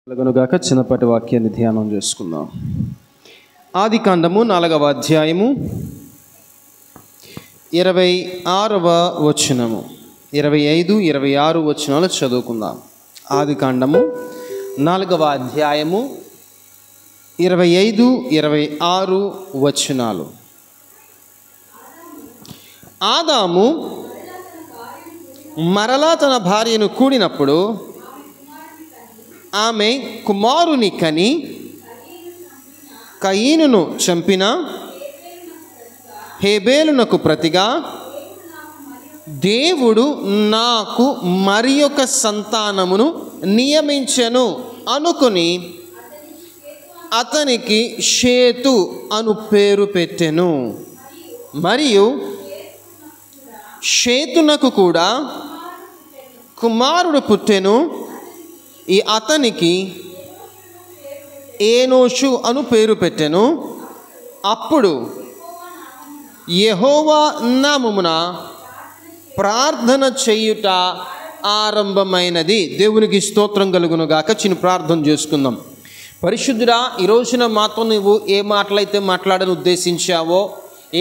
కలుగునుగాక. చిన్నపాటి వాక్యాన్ని ధ్యానం చేసుకుందాం. ఆదికాండము 4వ అధ్యాయము 26వ వచనము, 25, 26 వచనాలు చదువుకుందాం. ఆదికాండము 4వ అధ్యాయము 25, 26 వచనాలు. ఆదాము మరలా తన భార్యను కూడినప్పుడు ఆమె కుమారుని కని కయీనును చంపిన హేబేలునకు ప్రతిగా దేవుడు నాకు మరి ఒక సంతానమును నియమించెను అనుకుని అతనికి షేతు అను పేరు పెట్టెను. మరియు షేతునకు కూడా కుమారుడు పుట్టెను. ఈ అతనికి ఏనోషు అను పేరు పెట్టెను. అప్పుడు యెహోవా నామమున ప్రార్థన చేయుట ఆరంభమైనది. దేవునికి స్తోత్రం కలుగును గాక. చిన్న ప్రార్థన చేసుకుందాం. పరిశుద్ధుడా, ఈ రోజున మాతో నువ్వు ఏ మాటలైతే మాట్లాడని ఉద్దేశించావో,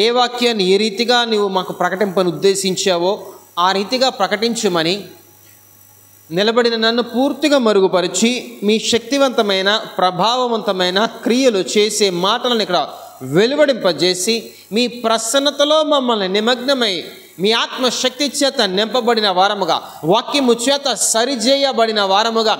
ఏ వాక్యాన్ని ఏ రీతిగా నువ్వు మాకు ప్రకటింపని ఉద్దేశించావో ఆ రీతిగా ప్రకటించమని, నిలబడిన నన్ను పూర్తిగా మరుగుపరిచి మీ శక్తివంతమైన ప్రభావవంతమైన క్రియలు చేసే మాటలను ఇక్కడ వెలువడింపజేసి మీ ప్రసన్నతలో మమ్మల్ని నిమగ్నమై మీ ఆత్మశక్తి చేత నింపబడిన వారముగా, వాక్యము చేత సరిచేయబడిన వారముగా,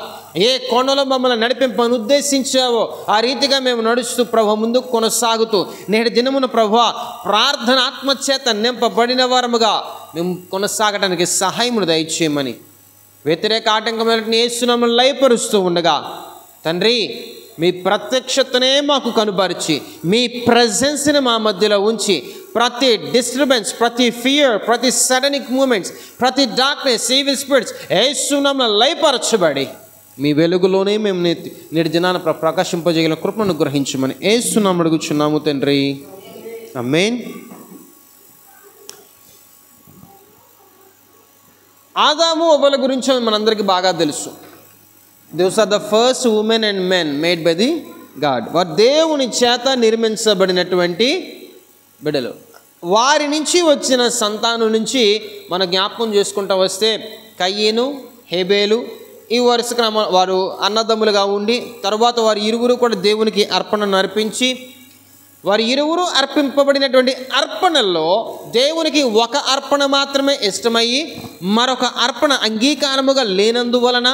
ఏ కోణలో మమ్మల్ని నడిపింపని ఉద్దేశించావో ఆ రీతిగా మేము నడుస్తూ ప్రభు ముందుకు కొనసాగుతూ నేటి దినమున ప్రభు ప్రార్థన ఆత్మచేత నింపబడిన వారముగా మేము కొనసాగడానికి సహాయమును దయచేయమని, వ్యతిరేక ఆటంకమైన యేసునామమున లయపరుస్తూ ఉండగా తండ్రి మీ ప్రత్యక్షతనే మాకు కనుపరిచి మీ ప్రెజెన్స్ని మా మధ్యలో ఉంచి ప్రతి డిస్టర్బెన్స్, ప్రతి ఫియర్, ప్రతి సడనిక్ మూమెంట్స్, ప్రతి డార్క్నెస్, ఈవిల్ స్పిరిట్స్ యేసునామమున లయపరచబడి మీ వెలుగులోనే మేము నేటి దినాన ప్రకాశింపజేయగల కృపను గ్రహించమని యేసునామమున అడుగుచున్నాము తండ్రి, ఆమేన్. ఆదాము అవ్వల గురించి మనందరికీ బాగా తెలుసు. Those are the first women and men made by the God. వారు దేవుని చేత నిర్మించబడినటువంటి బిడ్డలు. వారి నుంచి వచ్చిన సంతానం నుంచి మన జ్ఞాపకం చేసుకుంటూ వస్తే కయీను, హేబేలు ఈ వరుస క్రమ వారు అన్నదమ్ములుగా ఉండి తర్వాత వారి ఇరువురు కూడా దేవునికి అర్పణను అర్పించి, వారి ఇరువురు అర్పింపబడినటువంటి అర్పణల్లో దేవునికి ఒక అర్పణ మాత్రమే ఇష్టమయ్యి మరొక అర్పణ అంగీకారముగా లేనందువలన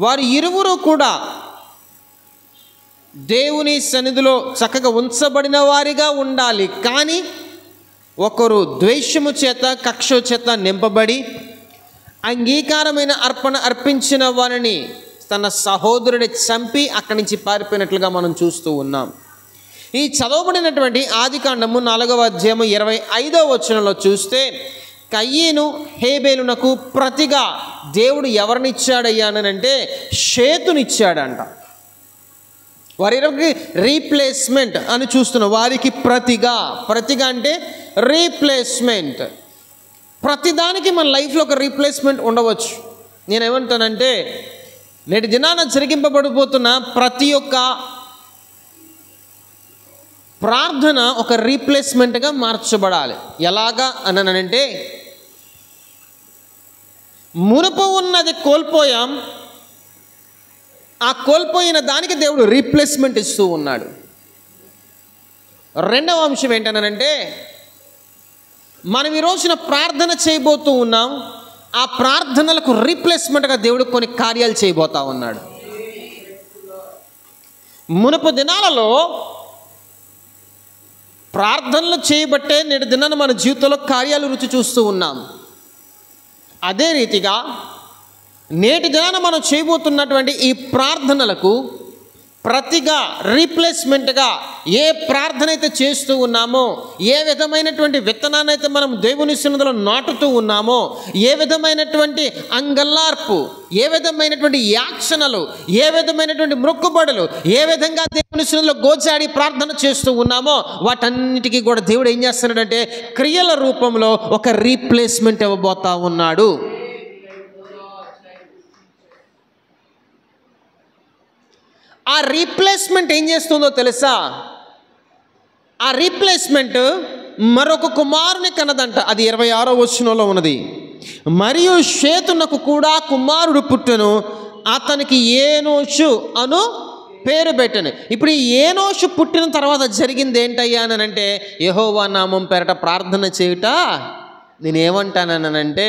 వారి ఇరువురు కూడా దేవుని సన్నిధిలో చక్కగా ఉంచబడిన వారిగా ఉండాలి. కానీ ఒకరు ద్వేషము చేత, కక్ష చేత నింపబడి అంగీకారమైన అర్పణ అర్పించిన వారిని తన సహోదరుడి చంపి అక్కడి నుంచి పారిపోయినట్లుగా మనం చూస్తూ ఉన్నాం. ఈ చదవబడినటువంటి ఆదికాండము 4వ అధ్యాయము 25వ వచనంలో చూస్తే కయీను హేబేలునకు ప్రతిగా దేవుడు ఎవరినిచ్చాడయ్యానంటే షేతునిచ్చాడంట. వారికి రీప్లేస్మెంట్ అని చూస్తున్నాం. వారికి ప్రతిగా అంటే రీప్లేస్మెంట్. ప్రతిదానికి మన లైఫ్లో ఒక రీప్లేస్మెంట్ ఉండవచ్చు. నేనేమంటానంటే నేటి దినాన జరిగింపబడిపోతున్న ప్రతి ఒక్క ప్రార్థన ఒక రీప్లేస్మెంట్గా మార్చబడాలి. ఎలాగా అనంటే మునుపు ఉన్నది కోల్పోయాం, ఆ కోల్పోయిన దానికి దేవుడు రీప్లేస్మెంట్ ఇస్తూ ఉన్నాడు. రెండవ అంశం ఏంటనంటే మనం ఈ రోజున ప్రార్థన చేయబోతూ ఉన్నాం, ఆ ప్రార్థనలకు రీప్లేస్మెంట్గా దేవుడు కొన్ని కార్యాలు చేయబోతా ఉన్నాడు. మునుపు దినాలలో ప్రార్థనలు చేయబట్టే నేటి దినాన మన జీవితంలో కార్యాలు రుచి చూస్తూ ఉన్నాం. అదే రీతిగా నేటి దినాన మనం చేయబోతున్నటువంటి ఈ ప్రార్థనలకు ప్రతిగా రీప్లేస్మెంట్గా ఏ ప్రార్థన అయితే చేస్తూ ఉన్నామో, ఏ విధమైనటువంటి విత్తనాన్ని అయితే మనం దేవుని సన్నిధిలో నాటుతూ ఉన్నామో, ఏ విధమైనటువంటి అంగల్లార్పు, ఏ విధమైనటువంటి యాక్షణలు, ఏ విధమైనటువంటి మొక్కుబడులు, ఏ విధంగా దేవుని సన్నిధిలో గోచాడి ప్రార్థన చేస్తూ ఉన్నామో వాటన్నిటికీ కూడా దేవుడు ఏం చేస్తున్నాడంటే క్రియల రూపంలో ఒక రీప్లేస్మెంట్ ఇవ్వబోతా ఉన్నాడు. ఆ రీప్లేస్మెంట్ ఏం చేస్తుందో తెలుసా? ఆ రీప్లేస్మెంట్ మరొక కుమారుని కన్నదంట. అది 26వ వచనంలో ఉన్నది. మరియు షేతునకు కూడా కుమారుడు పుట్టెను, అతనికి ఏనోషు అను పేరు పెట్టాను. ఇప్పుడు ఈ ఏనోషు పుట్టిన తర్వాత జరిగింది ఏంటయ్యా అని అంటే, యెహోవా నామం పేరట ప్రార్థన చేయుట. నేనేమంటానంటే,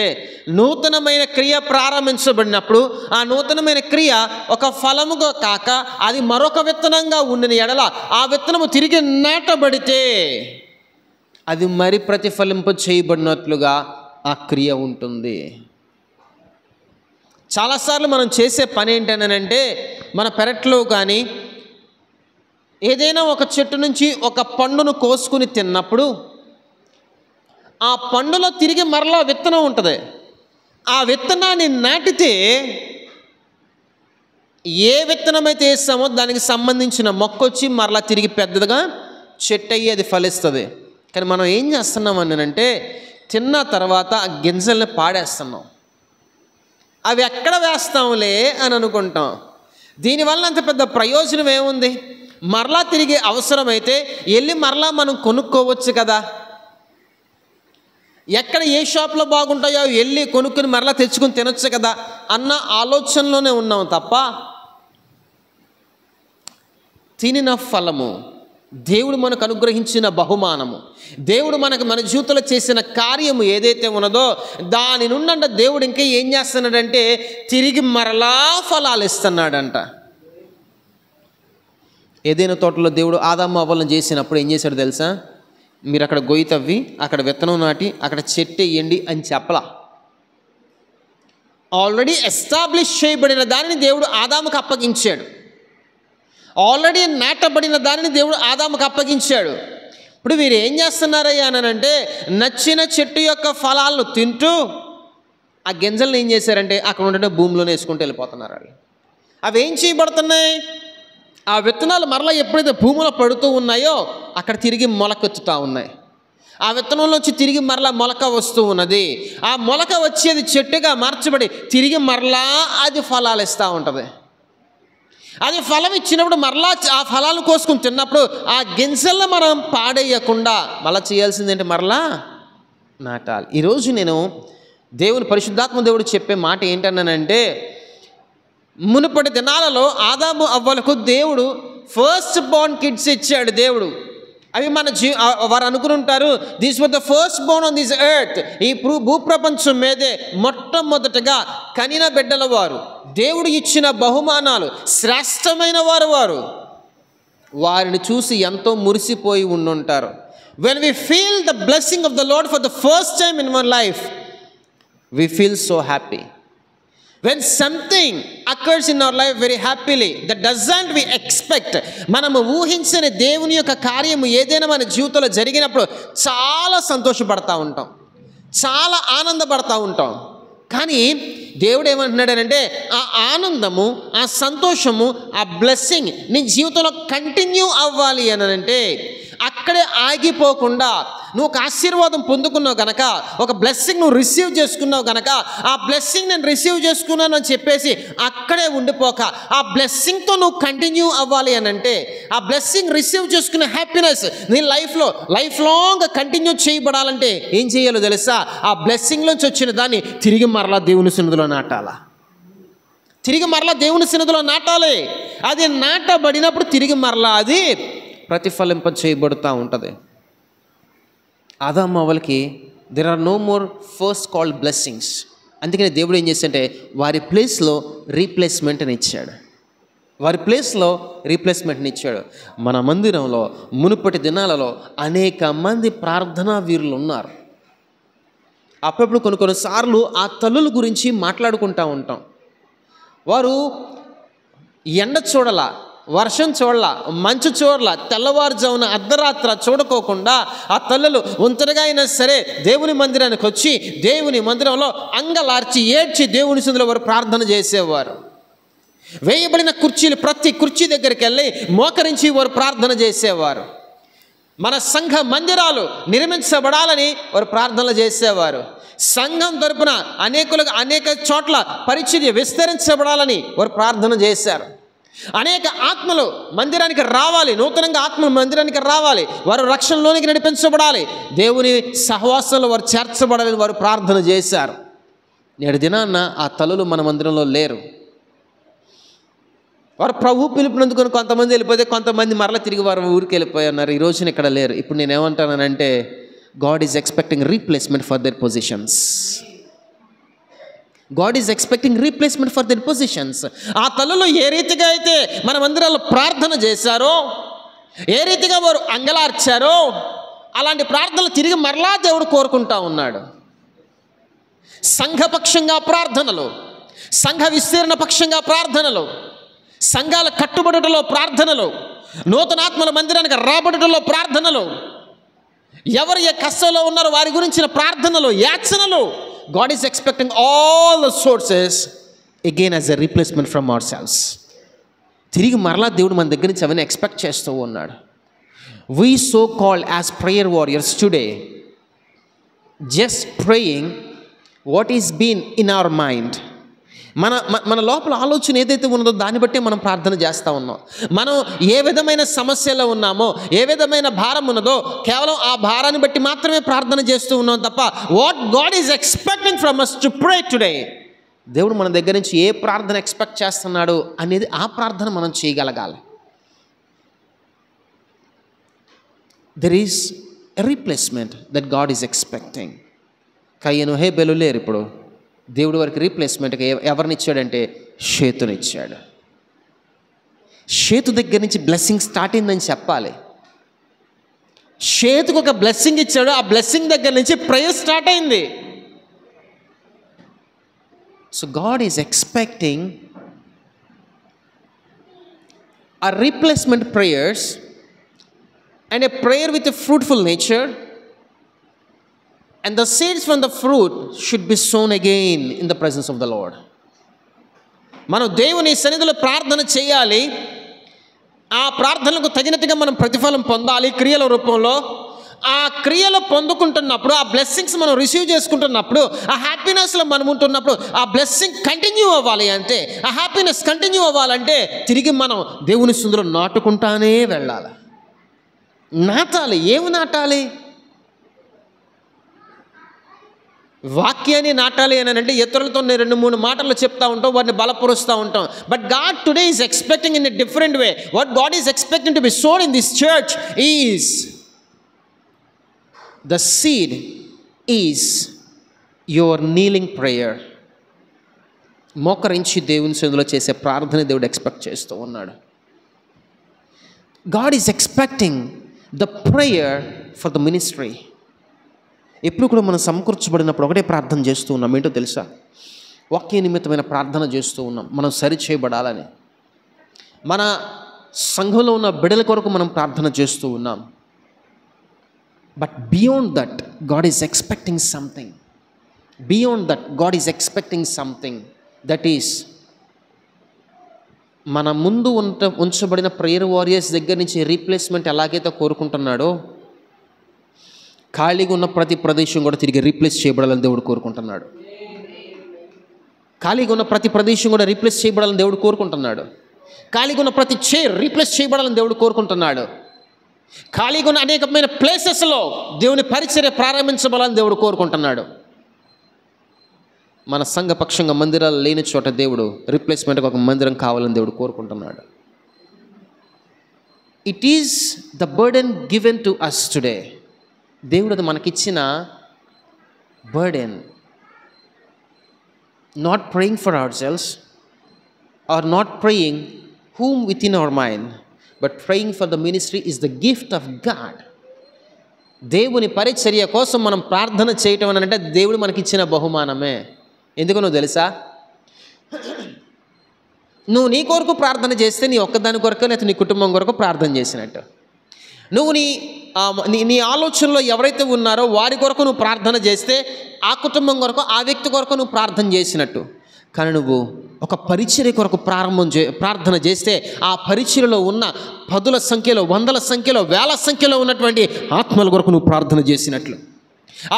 నూతనమైన క్రియ ప్రారంభించబడినప్పుడు ఆ నూతనమైన క్రియ ఒక ఫలముగా కాక అది మరొక విత్తనంగా ఉండిన ఎడల ఆ విత్తనము తిరిగి నాటబడితే అది మరి ప్రతిఫలింప చేయబడినట్లుగా ఆ క్రియ ఉంటుంది. చాలాసార్లు మనం చేసే పని ఏంటనంటే, మన పెరట్లో కానీ ఏదైనా ఒక చెట్టు నుంచి ఒక పండును కోసుకుని తిన్నప్పుడు ఆ పండులో తిరిగి మరలా విత్తనం ఉంటుంది. ఆ విత్తనాన్ని నాటితే ఏ విత్తనమైతే వేస్తామో దానికి సంబంధించిన మొక్క వచ్చి మరలా తిరిగి పెద్దదిగా చెట్టు అయ్యి అది ఫలిస్తుంది. కానీ మనం ఏం చేస్తున్నాం అంటే, తిన్న తర్వాత ఆ గింజల్ని పాడేస్తున్నాం. అవి ఎక్కడ వేస్తాంలే అని అనుకుంటాం. దీనివల్ల అంత పెద్ద ప్రయోజనం ఏముంది? మరలా తిరిగి అవసరమైతే వెళ్ళి మరలా మనం కొనుక్కోవచ్చు కదా. ఎక్కడ ఏ షాప్లో బాగుంటాయో వెళ్ళి కొనుక్కుని మరలా తెచ్చుకుని తినొచ్చు కదా అన్న ఆలోచనలోనే ఉన్నాం తప్ప, తినిన ఫలము, దేవుడు మనకు అనుగ్రహించిన బహుమానము, దేవుడు మనకు మన జీవితంలో చేసిన కార్యము ఏదైతే ఉన్నదో దాని నుండి దేవుడు ఇంకా ఏం చేస్తున్నాడంటే తిరిగి మరలా ఫలాలు ఇస్తున్నాడంట. ఏదైనా తోటలో దేవుడు ఆదాము అవ్వలను చేసినప్పుడు ఏం చేశాడు తెలుసా? మీరు అక్కడ గొయ్యి తవ్వి అక్కడ విత్తనం నాటి అక్కడ చెట్టు వేయండి అని చెప్పలా. ఆల్రెడీ ఎస్టాబ్లిష్ చేయబడిన దానిని దేవుడు ఆదాముకు అప్పగించాడు. ఆల్రెడీ నాటబడిన దానిని దేవుడు ఆదాముకు అప్పగించాడు. ఇప్పుడు వీరు ఏం చేస్తున్నారయ్యా అంటే, నచ్చిన చెట్టు యొక్క ఫలాలను తింటూ ఆ గింజలను ఏం చేశారంటే అక్కడ ఉండే భూమిలోనే వేసుకుంటూ వెళ్ళిపోతున్నారు. అవి ఏం చేయబడుతున్నాయి? ఆ విత్తనాలు మరలా ఎప్పుడైతే భూమిలో పడుతూ ఉన్నాయో అక్కడ తిరిగి మొలకెత్తుతూ ఉన్నాయి. ఆ విత్తనంలోంచి తిరిగి మరలా మొలక వస్తూ ఉన్నది. ఆ మొలక వచ్చేది చెట్టుగా మార్చబడి తిరిగి మరలా అది ఫలాలు ఇస్తూ ఉంటుంది. అది ఫలం ఇచ్చినప్పుడు మరలా ఆ ఫలాలను కోసుకుని తిన్నప్పుడు ఆ గింజలను మనం పాడేయకుండా మళ్ళీ చేయాల్సింది ఏంటి? మరలా నాటాలి. ఈరోజు నేను దేవుని పరిశుద్ధాత్మ దేవుడు చెప్పే మాట ఏంటన్నానంటే, మునుపటి దినాలలో ఆదాము అవ్వలకు దేవుడు ఫస్ట్ బోర్న్ కిడ్స్ ఇచ్చాడు దేవుడు. అవి మన వారు అనుకుని ఉంటారు, this was the first Born on this earth. ఈ భూప్రపంచం మీదే మొట్టమొదటగా కనిన బిడ్డల వారు, దేవుడు ఇచ్చిన బహుమానాలు శ్రేష్టమైన వారు వారిని చూసి ఎంతో మురిసిపోయి ఉండుంటారు. When we feel the blessing of the lord for the first time in our life, we feel so happy. When something occurs in our life very happily, that doesn't we expect, మనము ఊహించని దేవుని యొక్క కార్యము ఏదైనా మన జీవితంలో జరిగినప్పుడు చాలా సంతోషపడతా ఉంటాం, చాలా ఆనందపడతా ఉంటాం. కానీ దేవుడు ఏమంటున్నాడనంటే, ఆ ఆనందము, ఆ సంతోషము, ఆ బ్లెస్సింగ్ నీ జీవితంలో కంటిన్యూ అవ్వాలి అని అంటే అక్కడే ఆగిపోకుండా నువ్వు ఒక ఆశీర్వాదం పొందుకున్నావు కనుక, ఒక బ్లెస్సింగ్ నువ్వు రిసీవ్ చేసుకున్నావు కనుక, ఆ బ్లెస్సింగ్ నేను రిసీవ్ చేసుకున్నాను అని చెప్పేసి అక్కడే ఉండిపోక ఆ బ్లెస్సింగ్తో నువ్వు కంటిన్యూ అవ్వాలి అని అంటే, ఆ బ్లెస్సింగ్ రిసీవ్ చేసుకునే హ్యాపీనెస్ నీ లైఫ్లో లైఫ్ లాంగ్ కంటిన్యూ చేయబడాలంటే ఏం చేయాలో తెలుసా? ఆ బ్లెస్సింగ్లోంచి వచ్చిన దాన్ని తిరిగి మరలా దేవుని సన్నిధిలో నాటాలా. తిరిగి మరలా దేవుని సన్నిధిలో నాటాలి. అది నాటబడినప్పుడు తిరిగి మరలా అది ప్రతిఫలింప చేయబడుతూ ఉంటుంది. ఆదాము అవ్వలకి there are no more first called blessings. అందుకని దేవుడు ఏం చేశాడంటే వారి ప్లేస్లో రీప్లేస్మెంట్ని ఇచ్చాడు. వారి ప్లేస్లో రీప్లేస్మెంట్ని ఇచ్చాడు. మన మందిరంలో మునుపటి దినాలలో అనేక మంది ప్రార్థనా వీరులు ఉన్నారు. అప్పుడప్పుడు కొన్నిసార్లు ఆ తల్లుల గురించి మాట్లాడుకుంటూ ఉంటాం. వారు ఎండ చూడాల, వర్షం చూడలా, మంచు చూడలా, తెల్లవారుజామున అర్ధరాత్ర చూడకోకుండా ఆ తల్లులు ఒంటరిగా అయినా సరే దేవుని మందిరానికి వచ్చి దేవుని మందిరంలో అంగలార్చి ఏడ్చి దేవుని సన్నిధిలో వారు ప్రార్థన చేసేవారు. వేయబడిన కుర్చీలు ప్రతి కుర్చీ దగ్గరికి వెళ్ళి మోకరించి వారు ప్రార్థన చేసేవారు. మన సంఘ మందిరాలు నిర్మించబడాలని వారు ప్రార్థనలు చేసేవారు. సంఘం తరపున అనేక చోట్ల పరిచర్య విస్తరించబడాలని వారు ప్రార్థన చేశారు. అనేక ఆత్మలు మందిరానికి రావాలి, నూతనంగా ఆత్మలు మందిరానికి రావాలి, వారు రక్షణలోనికి నడిపించబడాలి, దేవుని సహవాసంలో వారు చేర్చబడాలని వారు ప్రార్థన చేశారు. నేడు దినాన్న ఆ తల్లులు మన మందిరంలో లేరు. వారు ప్రభు పిలుపునందుకొని కొంతమంది వెళ్ళిపోతే కొంతమంది మరలా తిరిగి వారు ఊరికి వెళ్ళిపోయారు. ఈ రోజున ఇక్కడ లేరు. ఇప్పుడు నేను ఏమంటానంటే, God is expecting replacement for their positions. God is expecting replacement for their positions. ఆ తల్లులు ఏ రీతిగా అయితే మన మందిరాల్లో ప్రార్థన చేశారో, ఏ రీతిగా వారు అంగలార్చారో, అలాంటి ప్రార్థనలు తిరిగి మరలా దేవుడు కోరుకుంటా ఉన్నాడు. సంఘపక్షంగా ప్రార్థనలు, సంఘ విస్తీర్ణ పక్షంగా ప్రార్థనలు, సంఘాల కట్టుబడుటలో ప్రార్థనలు, నూతనాత్మల మందిరానికి రాబడుటలో ప్రార్థనలు, ఎవరు ఏ కష్టంలో ఉన్నారో వారి గురించిన ప్రార్థనలు, యాచనలు. God is expecting all the sources again as a replacement from ourselves. తిరిగి మరలా దేవుడు మన దగ్గర నుంచి అవన్నీ ఎక్స్పెక్ట్ చేస్తూ ఉన్నాడు. We so called as prayer warriors today, just praying what is been in our mind. మన లోపల ఆలోచన ఏదైతే ఉన్నదో దాన్ని బట్టి మనం ప్రార్థన చేస్తూ ఉన్నాం. మనం ఏ విధమైన సమస్యలో ఉన్నామో, ఏ విధమైన భారం ఉన్నదో కేవలం ఆ భారాన్ని బట్టి మాత్రమే ప్రార్థన చేస్తూ ఉన్నాం తప్ప what God is expecting from us to pray today, దేవుడు మన దగ్గర నుంచి ఏ ప్రార్థన ఎక్స్పెక్ట్ చేస్తున్నాడు అనేది ఆ ప్రార్థన మనం చేయగలగాలి. There is a replacement that God is expecting. కయ్యను హేబెలు లేరు. ఇప్పుడు దేవుడి వారికి రీప్లేస్మెంట్గా ఎవరిని ఇచ్చాడంటే షేతునిచ్చాడు. షేతు దగ్గర నుంచి బ్లెస్సింగ్ స్టార్ట్ అయిందని చెప్పాలి. షేతుకు ఒక బ్లెస్సింగ్ ఇచ్చాడు, ఆ బ్లెస్సింగ్ దగ్గర నుంచి ప్రేయర్ స్టార్ట్ అయింది. So God is expecting a replacement prayers and a prayer with a fruitful nature, and the seeds from the fruit should be sown again in the presence of the Lord. మనం దేవుని సన్నిధిలో ప్రార్థన చేయాలి, ఆ ప్రార్థనలకు తగినట్టుగా మనం ప్రతిఫలం పొందాలి క్రియల రూపంలో. ఆ క్రియలు పొందుకుంటున్నప్పుడు, ఆ బ్లెస్సింగ్స్ మనం రిసీవ్ చేసుకుంటున్నప్పుడు, ఆ హ్యాపీనెస్లో మనం ఉంటున్నప్పుడు ఆ బ్లెస్సింగ్ కంటిన్యూ అవ్వాలి. అంటే ఆ హ్యాపీనెస్ కంటిన్యూ అవ్వాలంటే తిరిగి మనం దేవుని సన్నిధిలో నాటుకుంటానే వెళ్ళాలి. నాటాలి. ఏమి నాటాలి? వాక్యాన్ని నాటాలి అని అంటే ఇతరులతో 2-3 మాటలు చెప్తా ఉంటాం, వాటిని బలపరుస్తూ ఉంటాం. But God today is expecting in a different way. What God is expecting to be sowed in this church is the seed is your kneeling prayer. మోకరించి దేవుని సన్నిధిలో చేసే ప్రార్థన దేవుడు ఎక్స్పెక్ట్ చేస్తూ ఉన్నాడు. God is expecting the prayer for the ministry. ఎప్పుడు కూడా మనం సమకూర్చబడినప్పుడు ఒకటే ప్రార్థన చేస్తూ ఉన్నాం. ఏంటో తెలుసా? వాక్య నిమిత్తమైన ప్రార్థన చేస్తూ ఉన్నాం. మనం సరి చేయబడాలని, మన సంఘంలో ఉన్న బిడ్డల కొరకు మనం ప్రార్థన చేస్తూ ఉన్నాం. But beyond that God is expecting something. Beyond that God is expecting something. That is మన ముందు ఉంచబడిన ప్రేయర్ వారియర్స్ దగ్గర నుంచి రీప్లేస్మెంట్ ఎలాగైతే కోరుకుంటున్నాడో, ఖాళీగా ఉన్న ప్రతి ప్రదేశం కూడా తిరిగి రీప్లేస్ చేయబడాలని దేవుడు కోరుకుంటున్నాడు. ఖాళీగా ఉన్న ప్రతి ప్రదేశం కూడా రీప్లేస్ చేయబడాలని దేవుడు కోరుకుంటున్నాడు. ఖాళీగా ఉన్న ప్రతి చైర్ రీప్లేస్ చేయబడాలని దేవుడు కోరుకుంటున్నాడు. ఖాళీగా ఉన్న అనేకమైన ప్లేసెస్లో దేవుని పరిచర్య ప్రారంభించబడాలని దేవుడు కోరుకుంటున్నాడు. మన సంఘపక్షంగా మందిరాలు లేని చోట దేవుడు రీప్లేస్మెంట్గా ఒక మందిరం కావాలని దేవుడు కోరుకుంటున్నాడు. It is the burden given to us today. దేవుడు అది మనకిచ్చిన burden. Not praying for our selves or not praying whom within our mind, but praying for the ministry is the gift of God. దేవుని పరిచర్య కోసం మనం ప్రార్థన చేయటం అని అంటే దేవుడు మనకిచ్చిన బహుమానమే. ఎందుకు నువ్వు తెలుసా? నువ్వు నీ కొరకు ప్రార్థన చేస్తే నీ ఒక్కదాని కొరకు లేకపోతే నీ కుటుంబం కొరకు ప్రార్థన చేసినట్టు. నువ్వు నీ ఆలోచనలో ఎవరైతే ఉన్నారో వారి కొరకు నువ్వు ప్రార్థన చేస్తే ఆ కుటుంబం కొరకు, ఆ వ్యక్తి కొరకు నువ్వు ప్రార్థన చేసినట్టు. కానీ నువ్వు ఒక పరిచర్య కొరకు ప్రార్థన చేస్తే ఆ పరిచర్యలో ఉన్న 10ల సంఖ్యలో, 100ల సంఖ్యలో, 1000ల సంఖ్యలో ఉన్నటువంటి ఆత్మల కొరకు నువ్వు ప్రార్థన చేసినట్లు.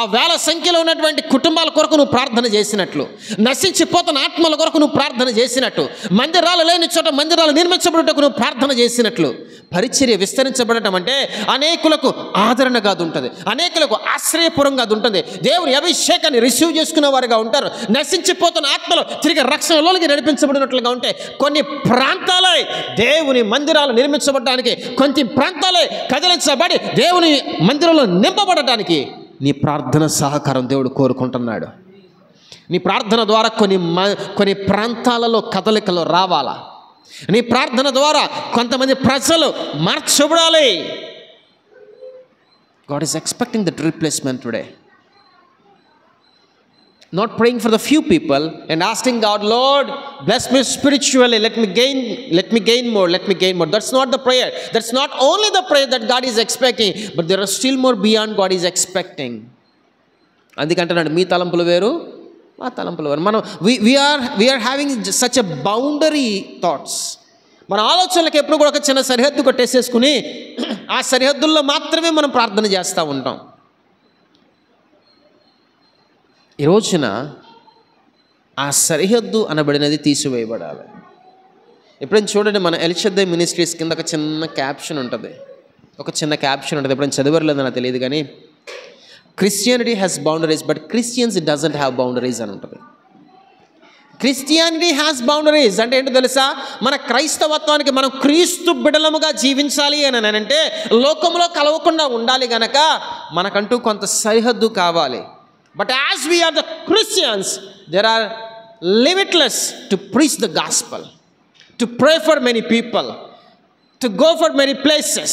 ఆ వేల సంఖ్యలో ఉన్నటువంటి కుటుంబాల కొరకు నువ్వు ప్రార్థన చేసినట్లు, నశించిపోతున్న ఆత్మల కొరకు నువ్వు ప్రార్థన చేసినట్టు, మందిరాలు లేని చోట మందిరాలు నిర్మించబడుటకు నువ్వు ప్రార్థన చేసినట్లు, పరిచర్య విస్తరించబడటం అంటే అనేకులకు ఆదరణగా అది ఉంటుంది, అనేకులకు ఆశ్రయపురంగా అది ఉంటుంది. దేవుని అభిషేకాన్ని రిసీవ్ చేసుకునే వారుగా ఉంటారు. నశించిపోతున్న ఆత్మలు తిరిగి రక్షణలోకి నడిపించబడినట్లుగా ఉంటే కొన్ని ప్రాంతాలే దేవుని మందిరాలు నిర్మించబడటానికి, కొన్ని ప్రాంతాలే కదిలించబడి దేవుని మందిరంలో నింపబడటానికి నీ ప్రార్థన సహకారం దేవుడు కోరుకుంటున్నాడు. నీ ప్రార్థన ద్వారా కొన్ని ప్రాంతాలలో కదలికలు రావాలా. నీ ప్రార్థన ద్వారా కొంతమంది ప్రజలు మార్చబడాలి. God is expecting that replacement today. Not praying for the few people and asking God, Lord, bless me spiritually, let me gain more. That's not the prayer. That's not only the prayer that God is expecting, but there are still more beyond God is expecting. అందుకంటున్నాడు, మీ తలంపులు వేరు, మా తలంపులు వేరు. మనం we are having such a boundary thoughts. మన ఆలోచనలకు ఎప్పుడు కూడా ఒక చిన్న సరిహద్దు కొట్టేసేసుకుని ఆ సరిహద్దుల్లో మాత్రమే మనం ప్రార్థన చేస్తూ ఉంటాం. ఈ రోజున ఆ సరిహద్దు అనబడినది తీసివేయబడాలి. ఎప్పుడైనా చూడండి, మన ఎల్షద్దై మినిస్ట్రీస్ కింద ఒక చిన్న క్యాప్షన్ ఉంటుంది. ఎప్పుడైనా చదివరలేదో నాకు తెలియదు కానీ, Christianity has boundaries but Christians doesn't have boundaries అని ఉంటుంది. క్రిస్టియానిటీ హ్యాస్ బౌండరీస్ అంటే ఏంటో తెలుసా? మన క్రైస్తవత్వానికి మనం క్రీస్తు బిడలముగా జీవించాలి అని అంటే, లోకంలో కలవకుండా ఉండాలి గనక మనకంటూ కొంత సరిహద్దు కావాలి. But as we are the Christians, there are limitless to preach the gospel, to pray for many people, to go for many places.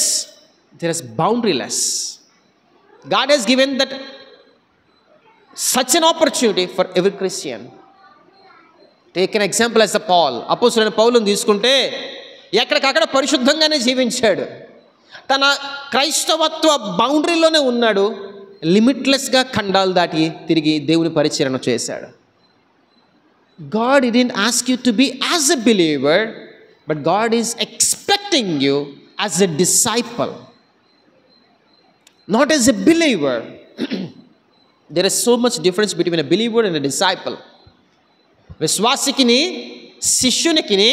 There is boundaryless. God has given that such an opportunity for every Christian. Take an example as Paul. అపోస్తలుడైన పౌలుని తీసుకుంటే ఎక్కడికక్కడ పరిశుద్ధంగానే జీవించాడు. తన క్రైస్తవత్వ బౌండరీలోనే ఉన్నాడు. లిమిట్లెస్గా ఖండాలు దాటి తిరిగి దేవుని పరిచరణ చేశాడు. God didn't ask you to be as a believer, but God is expecting you as a disciple, not as a believer. There is so much difference between a believer and a disciple. విశ్వాసికిని శిష్యునికిని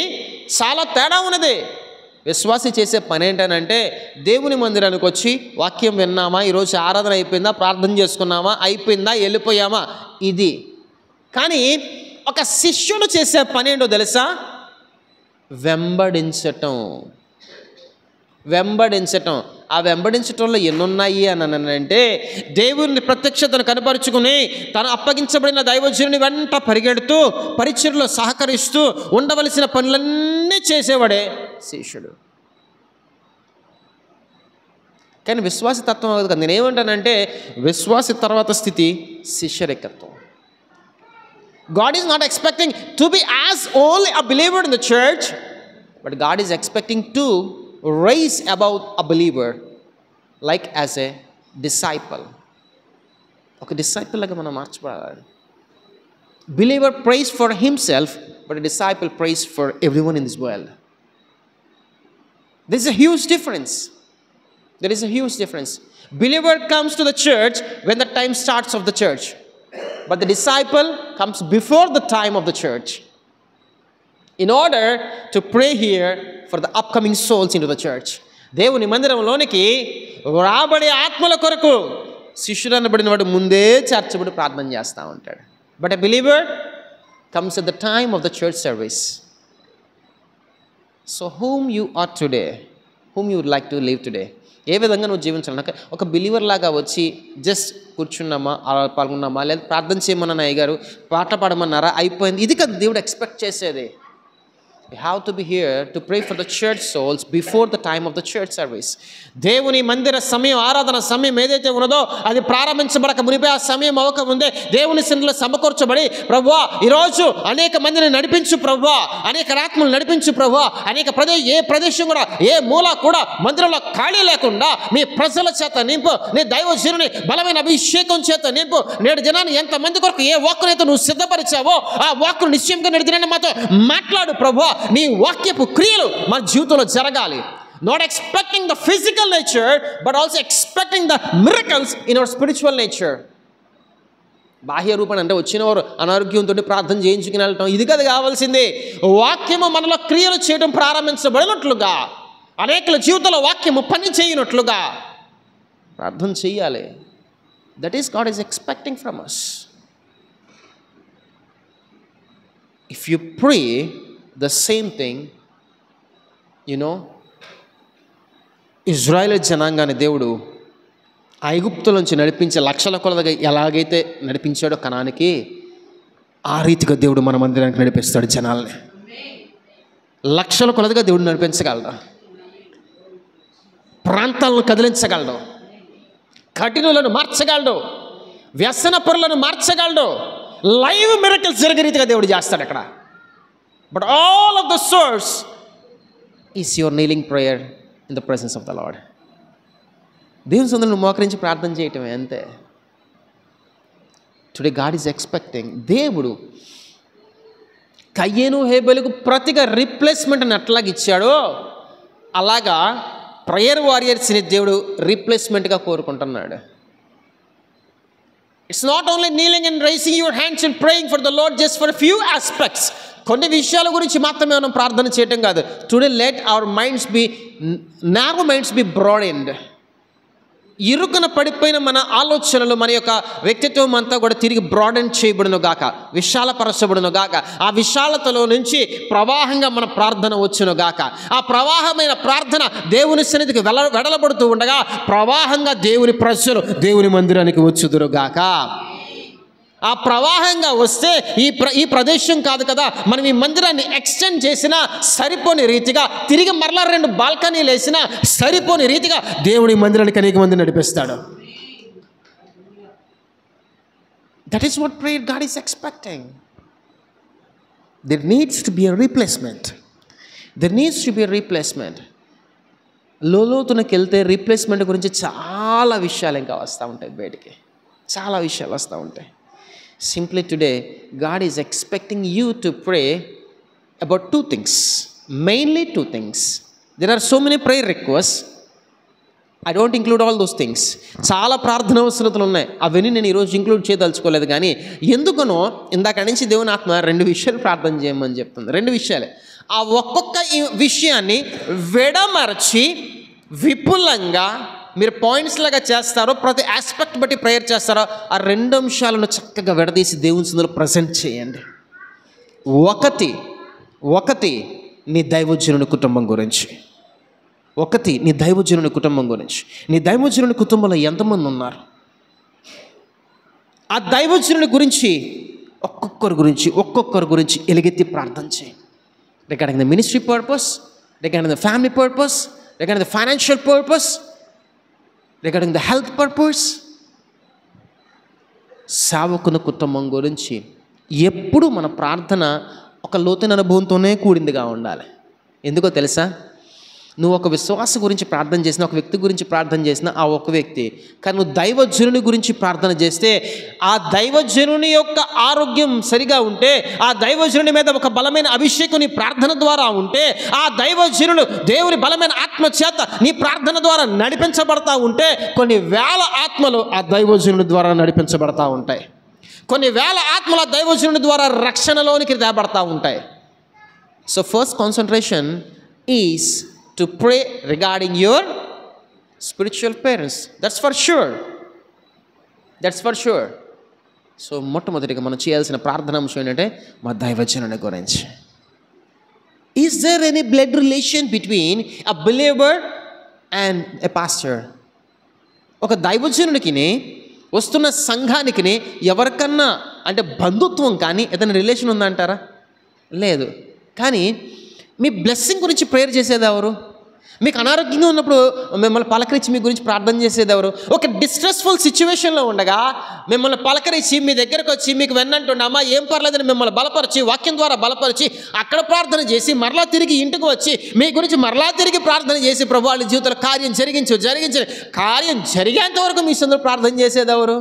చాలా తేడా ఉన్నది. విశ్వాసి చేసే పని ఏంటనంటే, దేవుని మందిరానికి వచ్చి వాక్యం విన్నామా, ఈరోజు ఆరాధన అయిపోయిందా, ప్రార్థన చేసుకున్నామా, అయిపోయిందా, వెళ్ళిపోయామా, ఇది. కానీ ఒక శిష్యుడు చేసే పని ఏంటో తెలుసా? వెంబడించటం. ఆ వెంబడించటంలో ఎన్నున్నాయి అని అంటే, దేవుని ప్రత్యక్షతను కనపరుచుకుని తను అప్పగించబడిన దైవజనుని వెంట పరిగెడుతూ పరిచర్యలో సహకరిస్తూ ఉండవలసిన పనులన్నీ చేసేవాడే శిష్యుడు. కానీ విశ్వాసి తత్వం అవ్వదు కదా. నేనేమంటానంటే, విశ్వాసి తర్వాత స్థితి శిష్యరికత్వం. God is not expecting to be as only a believer in the church, but God is expecting to rise above a believer like as a disciple. ఒక disciple లాగా మనం మార్చబడాలి. Believer prays for himself, but a disciple prays for everyone in this world. There is a huge difference. Believer comes to the church when the time starts of the church, but the disciple comes before the time of the church in order to pray here for the upcoming souls into the church. దేవుని మందిరంలోనికి రాబడే ఆత్మల కొరకు శిష్యుడు అనబడిన వాడు ముందే చేర్చబడి ప్రార్థన చేస్తూ ఉంటాడు. But a believer comes at the time of the church service. So whom you are today, whom you would like to live today, ఏ విధంగా నువ్వు జీవించాలన్నాక ఒక బిలీవర్ లాగా వచ్చి జస్ట్ కూర్చున్నామా, పాల్గొన్నామా, లేదా ప్రార్థన చేయమన్నా అయ్యగారు, పాట పాడమన్నారా, అయిపోయింది, ఇది కదా దేవుడు ఎక్స్పెక్ట్ చేసేది. We have to be here to pray for the church souls before the time of the church service. దేవుని మందిర సమయం, ఆరాధన సమయం ఏదైతే ఉన్నదో అది ప్రారంభించబడక మునిపే, ఆ సమయం అవ్వక ముందే దేవుని సన్నిధిలో సమకూర్చబడి, ప్రభువా ఈరోజు అనేక మందిని నడిపించు ప్రభువా, అనేక ఆత్మలు నడిపించు ప్రభువా, అనేక ఏ ప్రదేశం కూడా, ఏ మూల కూడా మందిరంలో ఖాళీ లేకుండా మీ ప్రజల చేత నింపు, నీ దైవజనుని బలమైన అభిషేకం చేత నింపు. నేడు దినాన్ని ఎంతమంది కొరకు ఏ వాక్కునైతే నువ్వు సిద్ధపరిచావో ఆ వాక్కును నిశ్చయంగా నేడు దినాన్ని మాతో మాట్లాడు ప్రభువా. నీ వాక్యపు క్రియలు మన జీవితంలో జరగాలి. Not expecting the physical nature, but also expecting the miracles in our spiritual nature. బాహ్య రూపణ అంటే వచ్చినవారు అనారోగ్యంతో ప్రార్థన చేయించుకుని వెళ్ళటం ఇది కదా కావాల్సింది. వాక్యము మనలో క్రియలు చేయడం ప్రారంభించబడినట్లుగా, అనేకుల జీవితంలో వాక్యము పని చేయనట్లుగా ప్రార్థన చేయాలి. That is God is expecting from us. If you pray the same thing, Israel జనాంగాన్ని దేవుడు ఐగుప్తుల నుంచి నడిపించే లక్షల కొలదిగా ఎలాగైతే నడిపించాడో కనానికి, ఆ రీతిగా దేవుడు మన మందిరానికి నడిపిస్తాడు జనాల్ని. లక్షల కొలదిగా దేవుడు నడిపించగలడు, ప్రాంతాలను కదిలించగలడు, కఠినులను మార్చగలడు, వ్యసన పరులను మార్చగలడు. లైవ్ మిరకల్స్ జరిగే రీతిగా దేవుడు చేస్తాడు అక్కడ. But all of the source is your kneeling prayer in the presence of the lord. దేవుని సొంతను మోకరించి ప్రార్థన చేయటమే అంతే. Today God is expecting. దేవుడు కయ్యేను హేబెలుకు ప్రతిగా రీప్లేస్మెంట్ అని ఎట్లాగా ఇచ్చాడో అలాగా ప్రేయర్ వారియర్స్ని దేవుడు రీప్లేస్మెంట్గా కోరుకుంటున్నాడు. It's not only kneeling and raising your hands and praying for the lord just for few aspects. కొన్ని విషయాల గురించి మాత్రమే మనం ప్రార్థన చేయటం కాదు. Today let our minds be narrow minds be broadened. ఇరుకున పడిపోయిన మన ఆలోచనలు, మన యొక్క వ్యక్తిత్వం అంతా కూడా తిరిగి బ్రాడెన్ చేయబడును గాక, విశాలపరచబడును గాక. ఆ విశాలతలో నుంచి ప్రవాహంగా మన ప్రార్థన వచ్చును గాక. ఆ ప్రవాహమైన ప్రార్థన దేవుని సన్నిధికి వెడలబడుతూ ఉండగా ప్రవాహంగా దేవుని ప్రజలు దేవుని మందిరానికి వచ్చుదురు గాక. ఆ ప్రవాహంగా వస్తే ఈ ప్రదేశం కాదు కదా, మనం ఈ మందిరాన్ని ఎక్స్టెండ్ చేసినా సరిపోని రీతిగా, తిరిగి మరలా 2 బాల్కనీలు వేసినా సరిపోని రీతిగా దేవుడి మందిరానికి అనేక మంది నడిపిస్తాడు. That is what prayer God is expecting. There needs to be a replacement. There needs to be a replacement. లోతునకి వెళ్తే రీప్లేస్మెంట్ గురించి చాలా విషయాలు ఇంకా వస్తూ ఉంటాయి బయటికి, చాలా విషయాలు వస్తూ ఉంటాయి. Simply today, God is expecting you to pray about 2 things. Mainly 2 things. There are so many prayer requests. I don't include all those things. చాలా ప్రార్థన అవసరతలు ఉన్నాయి, అవన్నీ నేను ఈరోజు ఇంక్లూడ్ చేయదలుచుకోలేదు. కానీ ఎందుకనో ఇందాక నుంచి దేవుని ఆత్మ 2 విషయాలు ప్రార్థన చేయమని చెప్తుంది. 2 విషయాలే. ఆ ఒక్కొక్క విషయాన్ని విడమర్చి విపులంగా మీరు పాయింట్స్ లాగా చేస్తారో, ప్రతి ఆస్పెక్ట్ బట్టి ప్రేయర్ చేస్తారో, ఆ 2 అంశాలను చక్కగా విడదీసి దేవుని సన్నిధిలో ప్రజెంట్ చేయండి. ఒకటి నీ దైవజనుని కుటుంబం గురించి. నీ దైవజనుని కుటుంబం గురించి. నీ దైవజనుని కుటుంబంలో ఎంతమంది ఉన్నారు? ఆ దైవజనుని గురించి ఒక్కొక్కరి గురించి ఎలుగెత్తి ప్రార్థన చేయండి. Regarding the ministry purpose, regarding the family purpose, regarding the financial purpose, regarding the health purpose. సేవకుని కుటుంబం గురించి ఎప్పుడు మన ప్రార్థన ఒక లోతైన అనుభవంతోనే కూడిందిగా ఉండాలి. ఎందుకో తెలుసా? నువ్వు ఒక విశ్వాస గురించి ప్రార్థన చేసినా, ఒక వ్యక్తి గురించి ప్రార్థన చేసినా ఆ ఒక వ్యక్తి, కానీ నువ్వు దైవజనుని గురించి ప్రార్థన చేస్తే ఆ దైవజనుని యొక్క ఆరోగ్యం సరిగా ఉంటే, ఆ దైవజనుని మీద ఒక బలమైన అభిషేకం నీ ప్రార్థన ద్వారా ఉంటే, ఆ దైవజనుడు దేవుని బలమైన ఆత్మ చేత నీ ప్రార్థన ద్వారా నడిపించబడతా ఉంటే, కొన్ని వేల ఆత్మలు ఆ దైవజనుడి ద్వారా నడిపించబడతా ఉంటాయి. కొన్ని వేల ఆత్మల దైవజనుడి ద్వారా రక్షణలోనికి తేబడతా ఉంటాయి. So first concentration is to pray regarding your spiritual parents. That's for sure. So మొట్టమొదటిగా మనం చేయాల్సిన ప్రార్థన అంశం ఏంటంటే మా దైవజనుని గురించి. Is there any blood relation between a believer and a pastor? ఒక దైవజనునికి వస్తున్న సంఘానికి ఎవరికన్నా అంటే బంధుత్వం కానీ ఏదైనా రిలేషన్ ఉందంటారా? లేదు. కానీ మీ బ్లెస్సింగ్ గురించి ప్రేయర్ చేసేది ఎవరు? మీకు అనారోగ్యంగా ఉన్నప్పుడు మిమ్మల్ని పలకరించి మీ గురించి ప్రార్థన చేసేది ఎవరు? ఒక డిస్ట్రెస్ఫుల్ సిచ్యువేషన్లో ఉండగా మిమ్మల్ని పలకరించి మీ దగ్గరకు వచ్చి మీకు వెన్నంటున్నామా ఏం పర్లేదని మిమ్మల్ని బలపరిచి, వాక్యం ద్వారా బలపరిచి, అక్కడ ప్రార్థన చేసి మరలా తిరిగి ఇంటికి వచ్చి మీ గురించి మరలా తిరిగి ప్రార్థన చేసి ప్రభు వాళ్ళ జీవితంలో కార్యం కార్యం జరిగేంత వరకు మీ సందరూ ప్రార్థన చేసేది ఎవరు?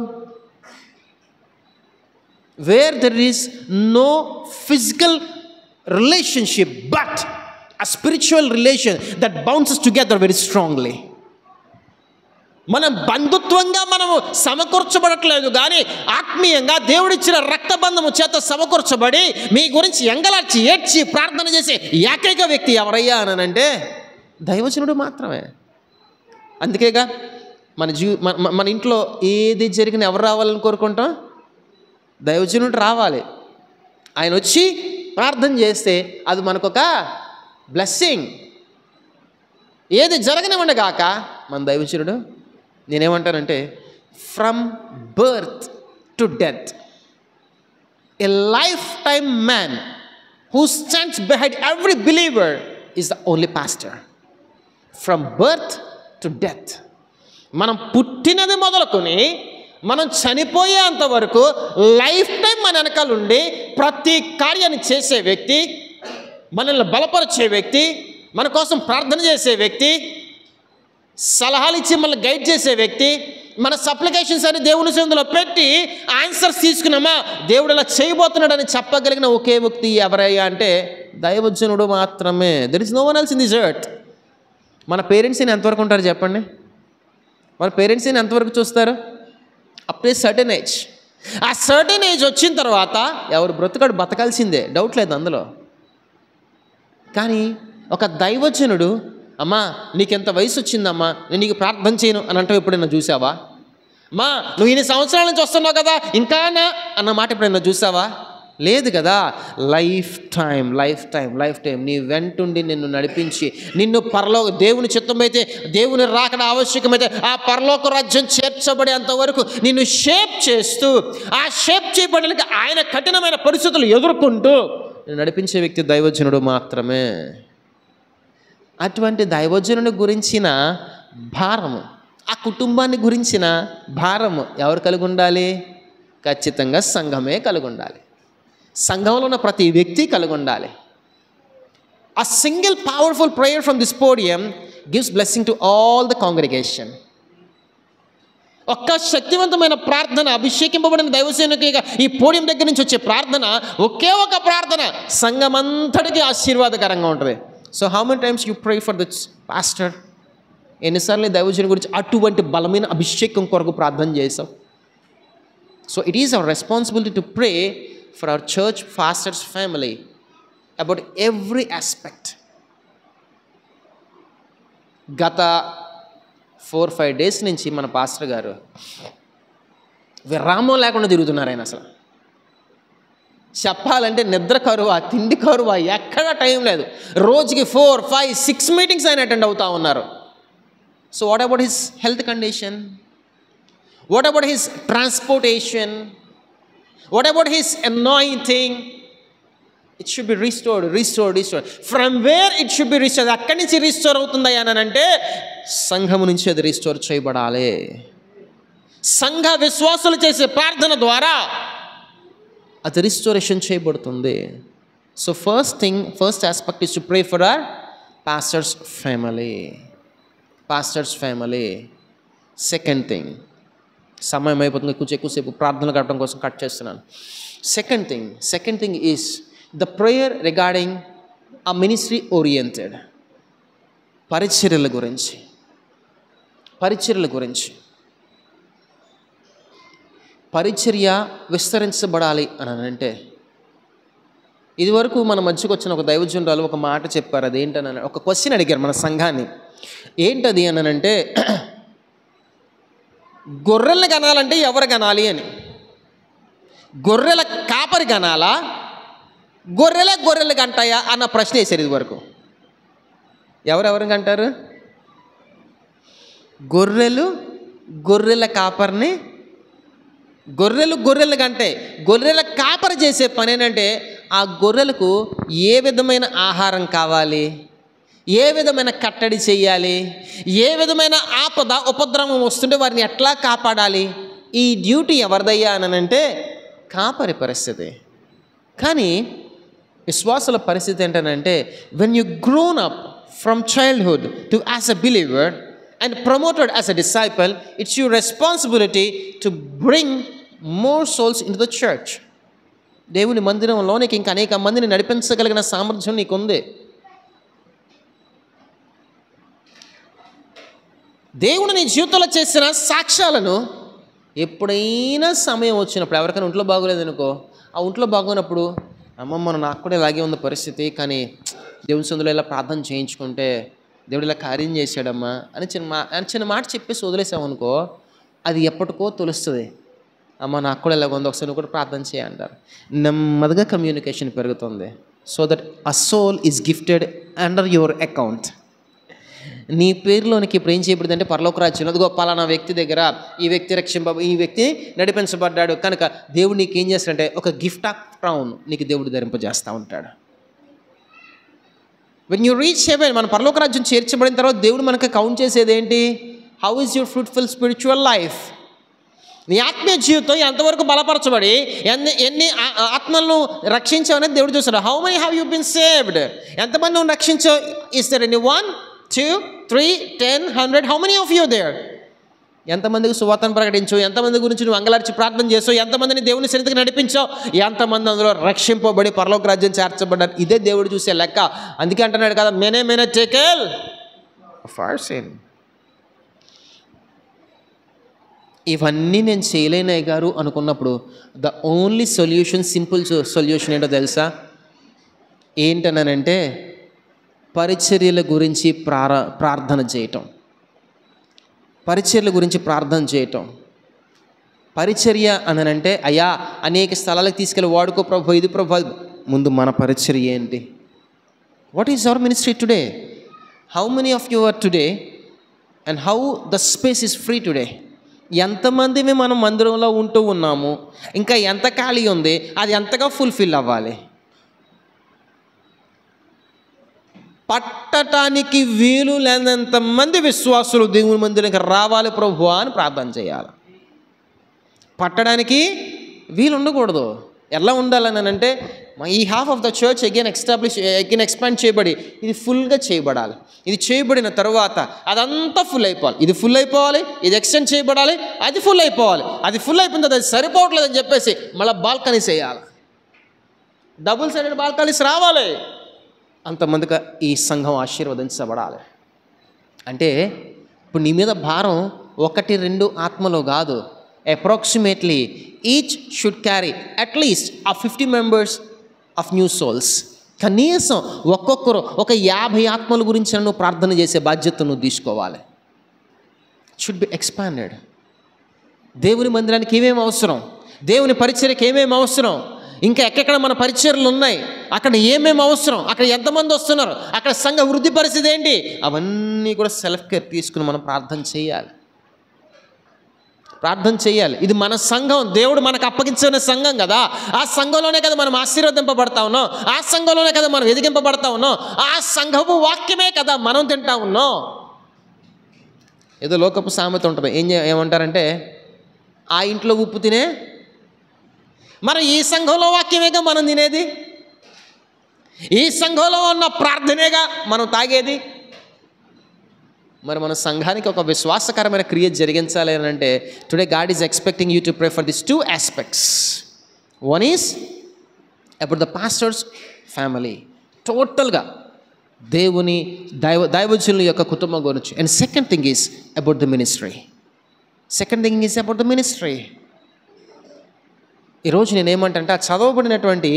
Where there is no physical relationship but a spiritual relation that bounces together very strongly. మనం బంధుత్వంగా మనము సమకూర్చబడట్లేదు, కానీ ఆత్మీయంగా దేవుడిచ్చిన రక్తబంధము చేత సమకూర్చబడి మీ గురించి ఎంగలార్చి ఏడ్చి ప్రార్థన చేసే ఏకైక వ్యక్తి ఎవరయ్యా అనంటే దైవజనుడు మాత్రమే. అందుకేగా మన ఇంట్లో ఏది జరిగిన ఎవరు రావాలని కోరుకుంటాం? దైవజనుడు రావాలి. ఆయన వచ్చి ప్రార్థన చేస్తే అది మనకొక బ్లెస్సింగ్. ఏది జరగనివ్వండి గాక మన దైవజనుడు, నేనేమంటానంటే from birth to death a life time man who stands behind every believer is the only pastor. From birth to death, మనం పుట్టినది మొదలుకొని మనం చనిపోయేంత వరకు లైఫ్ టైం మన వెనకాల ఉండి ప్రతి కార్యాన్ని చేసే వ్యక్తి, మనల్ని బలపరిచే వ్యక్తి, మన కోసం ప్రార్థన చేసే వ్యక్తి, సలహాలు ఇచ్చి మనల్ని గైడ్ చేసే వ్యక్తి, మన సప్లికేషన్స్ అని దేవుని సన్నిధిలో పెట్టి ఆన్సర్స్ తీసుకున్నామా దేవుడు ఇలా చేయబోతున్నాడని చెప్పగలిగిన ఒకే వ్యక్తి ఎవరయ్యా అంటే దైవజనుడు మాత్రమే. There is no one else in this earth. మన పేరెంట్స్ని ఎంతవరకు ఉంటారు చెప్పండి? మన పేరెంట్స్ని ఎంతవరకు చూస్తారు? Up to certain age. ఆ సర్టెన్ ఏజ్ వచ్చిన తర్వాత ఎవరు బ్రతుకాడు బతకాల్సిందే, డౌట్ లేదు అందులో. కానీ ఒక దైవజనుడు, అమ్మా నీకెంత వయసు వచ్చిందమ్మా, నేను నీకు ప్రార్థన చేయను అని అంటే ఎప్పుడైనా చూసావా? అమ్మా నువ్వు ఇన్ని సంవత్సరాల నుంచి వస్తున్నావు కదా ఇంకానా అన్న మాట ఎప్పుడైనా చూసావా? లేదు కదా. లైఫ్ టైం నీ వెంటుండి నిన్ను నడిపించి నిన్ను పరలోక దేవుని చిత్తమైతే దేవుని రాకడ ఆవశ్యకమైతే ఆ పరలోక రాజ్యం చేర్చబడేంత వరకు నిన్ను షేప్ చేస్తూ, ఆ షేప్ చేయబడడానికి ఆయన కఠినమైన పరిస్థితులు ఎదుర్కొంటూ నిన్ను నడిపించే వ్యక్తి దైవజనుడు మాత్రమే. అటువంటి దైవజనుని గురించిన భారము, ఆ కుటుంబాన్ని గురించిన భారము ఎవరు కలిగి ఉండాలి? ఖచ్చితంగా సంఘమే కలిగి ఉండాలి. సంఘంలో ఉన్న ప్రతి వ్యక్తి కలిగి ఉండాలి. A single powerful prayer from this podium gives blessing to all the congregation. ఒక్క శక్తివంతమైన ప్రార్థన, అభిషేకింపబడిన దైవసేనకి ఈ పోడియం దగ్గర నుంచి వచ్చే ప్రార్థన, ఒకే ఒక ప్రార్థన సంఘమంతటికి ఆశీర్వాదకరంగా ఉంటుంది. So how many times you pray for this pastor? ఎన్నిసార్లు దైవజనుని గురించి అటువంటి బలమైన అభిషేకం కొరకు ప్రార్థన చేసాం? So it is our responsibility to pray for our church pastors family about every aspect. గత 4-5 days నుంచి మన పాస్టర్ గారు విరామం లేకుండా తిరుగుతున్నారు. ఆయన అసలు చెప్పాలంటే నిద్ర కరువా, తిండి కరువా, ఎక్కడ టైం లేదు. రోజుకి 4-5-6 మీటింగ్స్ ఆయన అటెండ్ అవుతూ ఉన్నారు. So what about his health condition? What about his transportation? What about his anointing? It should be restored. From where it should be restored? అక్కడి నుంచి రిస్టోర్ అవుతుందా అని అంటే సంఘము నుంచి అది రిస్టోర్ చేయబడాలి. సంఘ విశ్వాసులు చేసే ప్రార్థన ద్వారా అది రిస్టోరేషన్ చేయబడుతుంది. So first aspect is to pray for hour pastors family. Second thing, సమయం అయిపోతుంది, ఎక్కువసేపు ప్రార్థనలు గడపడం కోసం కట్ చేస్తున్నాను. Second thing is the prayer regarding ఆ మినిస్ట్రీ ఓరియంటెడ్. పరిచర్యల గురించి పరిచర్య విస్తరించబడాలి అని అంటే, ఇదివరకు మన మధ్యకు వచ్చిన ఒక దైవజనురాలు ఒక మాట చెప్పారు. అదేంటని ఒక క్వశ్చన్ అడిగారు మన సంఘాన్ని. ఏంటది అని అంటే, గొర్రెల్ని కనాలంటే ఎవరు కనాలి అని. గొర్రెల కాపరి కనాలా, గొర్రెలు కంటాయా అన్న ప్రశ్న వేశారు ఇది వరకు. ఎవరెవరు కంటారు? గొర్రెల కాపరిని. గొర్రెలు కంటే గొర్రెల కాపరి చేసే పని ఏంటంటే ఆ గొర్రెలకు ఏ విధమైన ఆహారం కావాలి, ఏ విధమైన కట్టడి చేయాలి, ఏ విధమైన ఆపద ఉపద్రవం వస్తుంటే వారిని ఎట్లా కాపాడాలి, ఈ డ్యూటీ ఎవరిదయ్యా అని అంటే కాపరి పరిస్థితి. కానీ విశ్వాసుల పరిస్థితి ఏంటంటే, when you grown up from childhood to as a believer and promoted as a disciple, it's your responsibility to bring more souls in to the church. దేవుని మందిరంలోనికి ఇంకా అనేక మందిని నడిపించగలిగిన సామర్థ్యం నీకుంది. దేవుడు నీ జీవితంలో చేసిన సాక్ష్యాలను ఎప్పుడైనా సమయం వచ్చినప్పుడు, ఎవరికైనా ఒంట్లో బాగోలేదనుకో, ఆ ఒంట్లో బాగోనప్పుడు అమ్మమ్మ నాకు కూడా ఇలాగే ఉంది పరిస్థితి, కానీ దేవుని సందులో ఇలా ప్రార్థన చేయించుకుంటే దేవుడు ఇలా కార్యం చేశాడమ్మా అని చిన్న మాట చెప్పేసి వదిలేసామనుకో, అది ఎప్పటికో తెలుస్తుంది. అమ్మ నాకు కూడా ఇలాగ ఉంది, ఒకసారి నువ్వు కూడా ప్రార్థన చేయంటారు. నెమ్మదిగా కమ్యూనికేషన్ పెరుగుతుంది. So that a soul is gifted under your account. నీ పేరులోనికి ఇప్పుడు ఏం చేయబడింది అంటే పరలోక రాజ్యం, అదిగో పలానా వ్యక్తి దగ్గర ఈ వ్యక్తి నడిపించబడ్డాడు కనుక దేవుడు నీకు ఏం చేస్తాడంటే ఒక గిఫ్ట్ ఆఫ్ క్రౌన్ నీకు దేవుడు ధరింపజేస్తూ ఉంటాడు. వెన్ యూ రీచ్ హెవెన్, మన పరలోక రాజ్యం చేర్చబడిన తర్వాత దేవుడు మనకు కౌంట్ చేసేది ఏంటి? How is your fruitful spiritual life? నీ ఆత్మీయ జీవితం ఎంతవరకు బలపరచబడి ఎన్ని ఆత్మలను రక్షించావనేది దేవుడు చూస్తాడు. How many have you been saved? ఎంతమంది నువ్వు రక్షించావు? Is there any 1, 2, 3, 10, 100? How many of you there? ఎంతమందికి సువార్తను ప్రకటించు, ఎంతమంది గురించి నువ్వు అంగలార్చి ప్రార్థన చేసావు, ఎంతమందిని దేవుని సన్నిధికి నడిపించావు, ఎంతమంది అందులో రక్షింపబడి పరలోక రాజ్యం చేర్చబడ్డారు? ఇదే దేవుడు చూసే లెక్క. అందుకే అంటున్నాడు కదా, మెనే టేకెల్ ఆఫ్ అవర్ సిన్. ఇవన్నీ నేను చేయలేనయ్య గారు అనుకున్నప్పుడు the only solution, simple solution ఏంటో తెలుసా? ఏంటనంటే పరిచర్యల గురించి ప్రార్థన చేయటం. పరిచర్యల గురించి ప్రార్థన చేయటం. పరిచర్య అనంటే అయ్యా అనేక స్థలాలకు తీసుకెళ్ళి వాడుకో ప్రభు, ఇది ప్రభు. ముందు మన పరిచర్య ఏంటి? What is our ministry today? How many of you are today and how the space is free today? ఎంతమంది మనం మందిరంలో ఉంటూ ఉన్నాము, ఇంకా ఎంత ఖాళీ ఉంది, అది ఎంతగా ఫుల్ఫిల్ అవ్వాలి? పట్టటానికి వీలు లేనంత మంది విశ్వాసులు దేవుని మందిరానికి రావాలి ప్రభు అని ప్రార్థన చేయాలి. పట్టడానికి వీలు ఉండకూడదు. ఎలా ఉండాలని అంటే ఈ half of the church again expand చేయబడి ఇది ఫుల్గా చేయబడాలి. ఇది చేయబడిన తర్వాత అదంతా ఫుల్ అయిపోవాలి. ఇది ఫుల్ అయిపోవాలి, ఇది ఎక్స్టెండ్ చేయబడాలి, అది ఫుల్ అయిపోవాలి. అది ఫుల్ అయిపోయిన తర్వాత అది సరిపోవట్లేదని చెప్పేసి మళ్ళీ బాల్కనీస్ వేయాలి. డబుల్ సైడెడ్ బాల్కనీస్ రావాలి. అంతమందిగా ఈ సంఘం ఆశీర్వదించబడాలి. అంటే ఇప్పుడు నీ మీద భారం 1-2 ఆత్మలో కాదు. Approximately each should carry at least 50 members of new souls. కనీసం ఒక్కొక్కరు ఒక 50 ఆత్మల గురించి నువ్వు ప్రార్థన చేసే బాధ్యత నువ్వు తీసుకోవాలి. Should be expanded. దేవుని మందిరానికి ఏమేమి అవసరం, దేవుని పరిచర్యకి ఏమేమి అవసరం, ఇంకా ఎక్కడెక్కడ మన పరిచర్యలు ఉన్నాయి, అక్కడ ఏమేమి అవసరం, అక్కడ ఎంతమంది వస్తున్నారు, అక్కడ సంఘ వృద్ధి పరిస్థితి ఏంటి, అవన్నీ కూడా సెల్ఫ్ కేర్ తీసుకుని మనం ప్రార్థన చేయాలి. ఇది మన సంఘం, దేవుడు మనకు అప్పగించిన సంఘం కదా. ఆ సంఘంలోనే కదా మనం ఆశీర్వదింపబడతా ఉన్నాం, ఆ సంఘంలోనే కదా మనం ఎదిగింపబడతా ఉన్నాం, ఆ సంఘపు వాక్యమే కదా మనం తింటా ఉన్నాం. ఏదో లోకపు సామెత ఉంటుంది, ఏమంటారంటే ఆ ఇంట్లో ఉప్పు తినే మరి ఈ సంఘంలో వాక్యమేగా మనం తినేది, ఈ సంఘంలో ఉన్న ప్రార్థనేగా మనం తాగేది. మరి మన సంఘానికి ఒక విశ్వాసకరమైన క్రియ జరిగించాలి అని అంటే today God is expecting you to pray for this 2 aspects. One is about the pastors family, టోటల్గా దేవుని దైవజనుల యొక్క కుటుంబం గురించి. And second thing is about the ministry. ఈరోజు నేనేమంటే ఆ చదవబడినటువంటి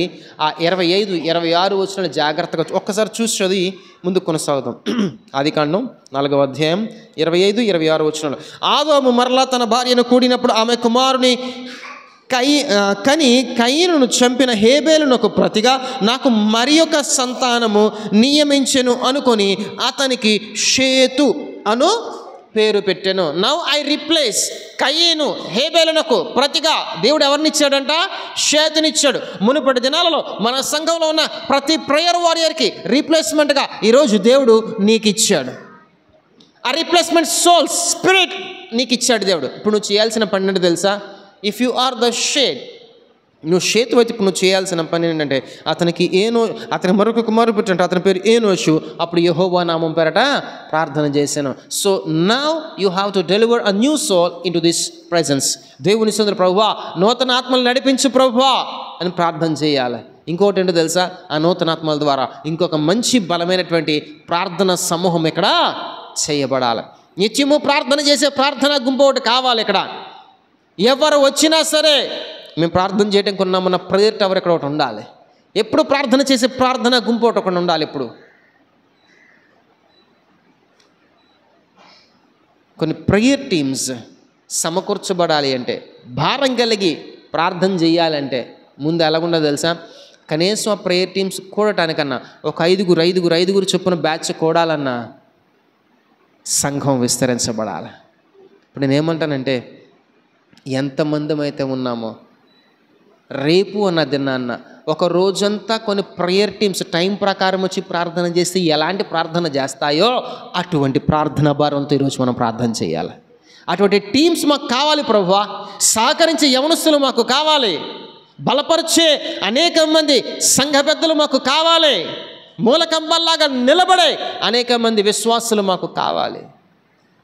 ఆ 25-26 వచనాలు జాగ్రత్తగా ఒక్కసారి చూసి చదివి ముందుకు కొనసాగుతాం. ఆదికాండం 4వ అధ్యాయం 25-26 వచనాలు. ఆదాము మరలా తన భార్యను కూడినప్పుడు ఆమె కుమారుని కయీనును చంపిన హేబేలునకు ప్రతిగా నాకు మరి ఒక సంతానము నియమించెను అనుకొని అతనికి షేతు అను పేరు పెట్టాను. నౌ ఐ రిప్లేస్ కయీను హేబేలునకు ప్రతిగా దేవుడు ఎవరినిచ్చాడంట? షేతునిచ్చాడు. మునుపటి దినాలలో మన సంఘంలో ఉన్న ప్రతి ప్రేయర్ వారియర్కి రీప్లేస్మెంట్గా ఈరోజు దేవుడు నీకు ఇచ్చాడు. ఆ రీప్లేస్మెంట్ సోల్ స్పిరిట్ నీకు ఇచ్చాడు దేవుడు. ఇప్పుడు నువ్వు చేయాల్సిన పని ఏంటో తెలుసా? If you are the shade, నువ్వు షేతు అయితే ఇప్పుడు నువ్వు చేయాల్సిన పని ఏంటంటే అతని మరొక కుమారుడు పుట్టినట్టు అతని పేరు ఏనోషు. అప్పుడు యెహోవా నామం పేరట ప్రార్థన చేశాను. So now you have to deliver a new soul into this presence. దేవుని సోదరు ప్రభువా నూతన ఆత్మలు నడిపించు ప్రభువా అని ప్రార్థన చేయాలి. ఇంకోటి ఏంటో తెలుసా? ఆ నూతన ఆత్మల ద్వారా ఇంకొక మంచి బలమైనటువంటి ప్రార్థన సమూహం ఇక్కడ చేయబడాలి. నిత్యము ప్రార్థన చేసే ప్రార్థన గుంపు ఒకటి కావాలి. ఇక్కడ ఎవరు వచ్చినా సరే మేము ప్రార్థన చేయడానికి ఉన్నామన్న ప్రేయర్ టవర్ ఇక్కడ ఒకటి ఉండాలి. ఎప్పుడు ప్రార్థన చేసే ప్రార్థన గుంపు ఒకటి ఉండాలి. ఇప్పుడు కొన్ని ప్రేయర్ టీమ్స్ సమకూర్చబడాలి అంటే, భారం కలిగి ప్రార్థన చేయాలంటే ముందు ఎలాగుండో తెలుసా? కనీసం ఆ ప్రేయర్ టీమ్స్ కూడటానికన్నా ఒక ఐదుగురు చొప్పున బ్యాచ్ కూడాలన్నా సంఘం విస్తరించబడాలి. ఇప్పుడు నేనేమంటానంటే, ఎంతమంది అయితే ఉన్నామో రేపు అన్న దినాన్న ఒక రోజంతా కొన్ని ప్రేయర్ టీమ్స్ టైం ప్రకారం వచ్చి ప్రార్థన చేస్తే ఎలాంటి ప్రార్థన చేస్తాయో అటువంటి ప్రార్థన భారంతో ఈరోజు మనం ప్రార్థన చేయాలి. అటువంటి టీమ్స్ మాకు కావాలి ప్రభువా. సహకరించే యవనస్తులు మాకు కావాలి. బలపరిచే అనేక మంది సంఘ పెద్దలు మాకు కావాలి. మూలకంబల్లాగా నిలబడే అనేక మంది విశ్వాసులు మాకు కావాలి.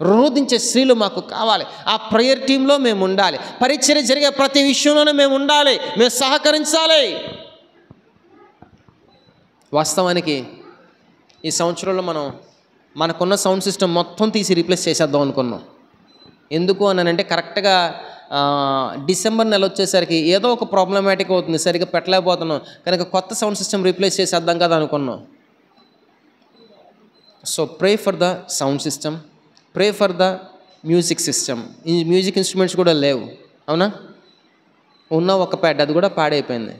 రోధించే స్త్రీలు మాకు కావాలి. ఆ ప్రేయర్ టీంలో మేము ఉండాలి. పరిచర్య జరిగే ప్రతి విషయంలోనూ మేము ఉండాలి. మేము సహకరించాలి. వాస్తవానికి ఈ సంవత్సరంలో మనకున్న సౌండ్ సిస్టమ్ మొత్తం తీసి రీప్లేస్ చేసేద్దాం అనుకున్నాం. ఎందుకు అనంటే కరెక్ట్గా డిసెంబర్ నెల వచ్చేసరికి ఏదో ఒక ప్రాబ్లమాటిక్ అవుతుంది, సరిగ్గా పెట్టలేకపోతున్నాం. కనుక కొత్త సౌండ్ సిస్టమ్ రీప్లేస్ చేసేద్దాం కదా అనుకున్నాం. So pray for the sound system, pray for the music system. ఈ మ్యూజిక్ ఇన్స్ట్రుమెంట్స్ కూడా లేవు, అవునా? ఉన్న ఒక ప్యాడ్, అది కూడా పాడైపోయింది.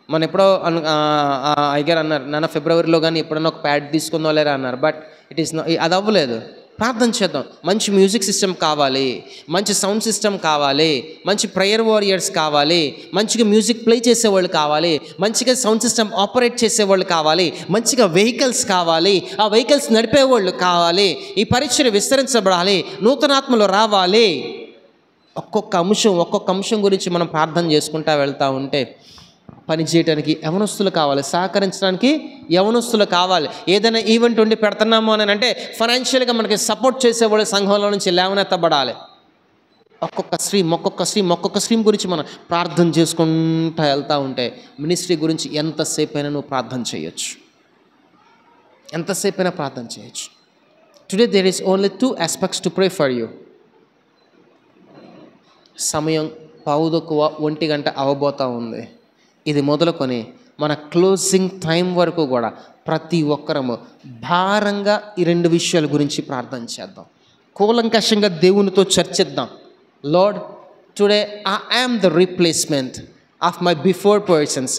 మన ఎప్పుడో అయ్యారు అన్నారు, నాన్న ఫిబ్రవరిలో కానీ ఎప్పుడన్నా ఒక ప్యాడ్ తీసుకుందో లేరా అన్నారు. బట్ అది అవ్వలేదు. ప్రార్థన చేద్దాం. మంచి మ్యూజిక్ సిస్టమ్ కావాలి, మంచి సౌండ్ సిస్టమ్ కావాలి, మంచి ప్రేయర్ వారియర్స్ కావాలి, మంచిగా మ్యూజిక్ ప్లే చేసేవాళ్ళు కావాలి, మంచిగా సౌండ్ సిస్టమ్ ఆపరేట్ చేసేవాళ్ళు కావాలి, మంచిగా వెహికల్స్ కావాలి, ఆ వెహికల్స్ నడిపేవాళ్ళు కావాలి. ఈ పరిచర్య విస్తరించబడాలి, నూతనాత్మలు రావాలి. ఒక్కొక్క అంశం గురించి మనం ప్రార్థన చేసుకుంటూ వెళ్తూ ఉంటే పని చేయడానికి యవనస్తులు కావాలి, సహకరించడానికి యవనస్తులు కావాలి. ఏదైనా ఈవెంట్ ఉండి పెడుతున్నాము అని అంటే ఫైనాన్షియల్గా మనకి సపోర్ట్ చేసేవాళ్ళు సంఘంలో నుంచి లేవనెత్తబడాలి. ఒక్కొక్క స్ట్రీమ్ గురించి మనం ప్రార్థన చేసుకుంటూ వెళ్తూ ఉంటే మినిస్ట్రీ గురించి ఎంతసేపైనా నువ్వు ప్రార్థన చేయొచ్చు, ఎంతసేపైనా ప్రార్థన చేయొచ్చు. Today there is only 2 aspects to pray for you. సమయం 1:15 గంట అవబోతూ ఉంది. ఇది మొదలుకొని మన క్లోజింగ్ టైం వరకు కూడా ప్రతి ఒక్కరము భారంగా ఈ 2 విషయాల గురించి ప్రార్థన చేద్దాం. కూలంకషంగా దేవునితో చర్చిద్దాం. Lord, today I am the replacement of my before persons.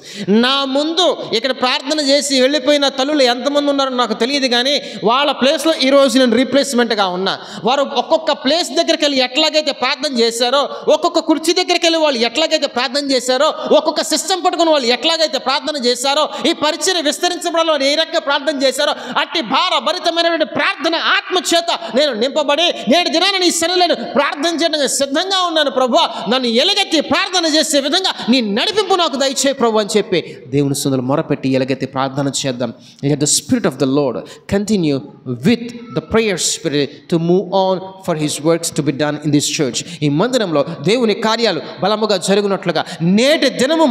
నా ముందు ఇక్కడ ప్రార్థన చేసి వెళ్ళిపోయిన తల్లులు ఎంతమంది ఉన్నారో నాకు తెలియదు, కానీ వాళ్ళ ప్లేస్లో ఈరోజు నేను రీప్లేస్మెంట్గా ఉన్నా. వారు ఒక్కొక్క ప్లేస్ దగ్గరికి వెళ్ళి ఎట్లాగైతే ప్రార్థన చేశారో, ఒక్కొక్క కుర్చీ దగ్గరికి వెళ్ళి వాళ్ళు ఎట్లాగైతే ప్రార్థన చేశారో, ఒక్కొక్క సిస్టమ్ పట్టుకుని వాళ్ళు ఎట్లాగైతే ప్రార్థన చేశారో, ఈ పరిచర్య విస్తరించబడాలని ఏ రకంగా ప్రార్థన చేశారో, అట్టి భారభరితమైనటువంటి ప్రార్థన ఆత్మ చేత నేను నింపబడి నేటి దినాన్ని నీ సన్నిధిలో ప్రార్థన చేయడానికి సిద్ధంగా ఉన్నాను ప్రభువా. నన్ను ఎలుగెత్తి ప్రార్థన చేసే విధంగా నీ నడిపింపు నాకు దయచేయి ప్రభు అని చెప్పి దేవుని సన్నిధిలో మొరపెట్టి ఎలుగెత్తి ప్రార్థన చేద్దాం. Let the spirit of the Lord continue with the prayer spirit to move on for his works to be done in this church. ఈ మందిరంలో దేవుని కార్యాలు బలముగా జరుగునట్లుగా నేటి దినము